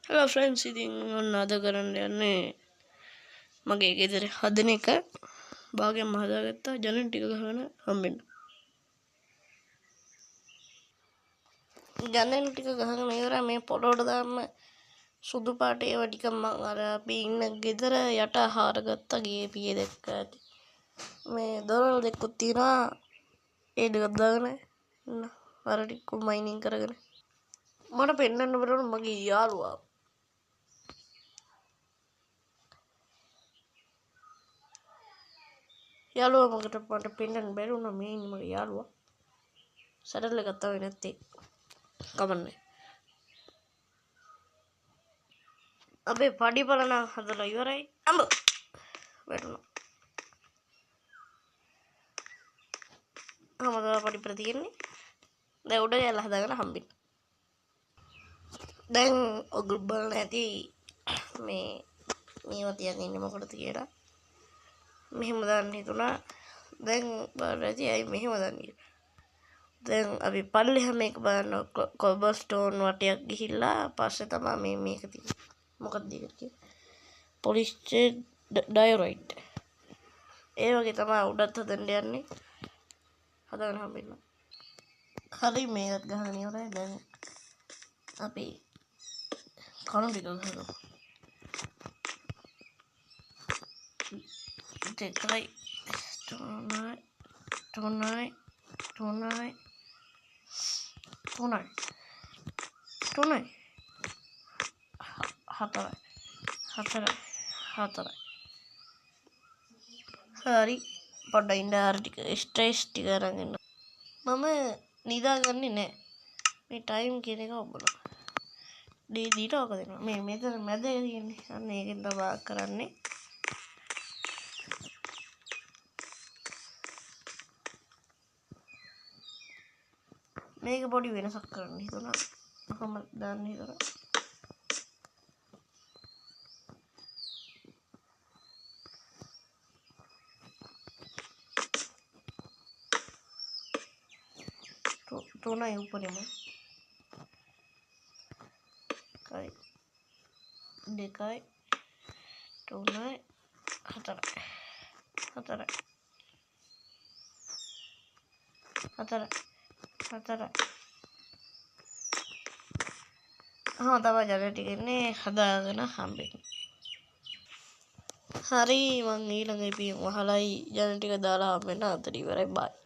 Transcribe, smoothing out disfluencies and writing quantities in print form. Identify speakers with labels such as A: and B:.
A: Hello friends, ඉතින් ඔන්න අද කරන්න යන්නේ මගේ ගෙදර හදන එක භාගයෙන්ම හදාගත්තා ජනෙල් ටික ගහගෙන හම්බෙන්න. ජනෙල් ටික ගහගෙන ඉවරයි මේ පොළොවට දාන්න සුදු පාට ඒවා ටික මම අර අපි ඉන්න ගෙදර යට හාරගත්තා ගේ පියේ දැක්ක ඇති. මේ දොරවල් දෙකකුත් තියෙනවා ඒ දෙක දාගෙන ඉන්න අර ටික මයිනින් කරගෙන මට පෙන්නන්න බැරුණා මගේ යාළුවා මකට මට පෙන්වන්න බැරි වුණා මේ ඉන්නේ මගේ යාළුවා. සැඩල් එකක් තමයි නැත්තේ. කමන්නේ. අපේ පඩි බලන හදලා ඉවරයි. අඹ වැටුණා. හැමදාම පඩි පෙර තියෙන්නේ. දැන් උඩ යලා හදාගෙන හම්බෙන්න. දැන් ඔගොල්ලෝ බලන්න ඇති මේවා තියන් ඉන්නේ මොකටද කියලා. මෙහෙම දාන්න හිතුණා. දැන් බලන්න ඇති ඇයි මෙහෙම දාන්නේ. දැන් අපි පල්ලෙහා මේක බලන්න කොබස්ටෝන් වටයක් ගිහිල්ලා පස්සේ තමයි මේක තියෙන්නේ. මොකක්ද ඒක කියන්නේ? පොලිස්ටර් ඩයොරයිඩ්. ඒ වගේ තමයි උඩත් හදන්න යන්නේ. හදාගෙන හම්බෙන්න. හරි මේකත් ගහගෙන ඉවරයි. දැන් අපි කණු ටික ගහනවා. දෙකයි තුනයි හතරයි හරි පොඩ්ඩක් ඉන්න අර ටික ස්ට්‍රෙස් ටික අරගෙන මම නිදාගන්නේ නැහැ මේ ටයිම් කියන එක ඔබලා දීට ඔක දෙනවා මේ මෙතන මැද තියෙන්නේ අන්න ඒකෙන් තමයි කරන්නේ මේක පොඩි වෙනසක් කරන්න හිතුණා කොහොමද දාන්න හිතුණා තුනයි උඩින්ම කයි දෙකයි තුනයි හතරයි තමයි ජල ටික ඉන්නේ හදාගෙන හම්බෙන්නේ හරි මං ඊළඟ එපියෙන් වහලයි ජල ටික දාලා හම්බෙන්න අතට ඉවරයි බයි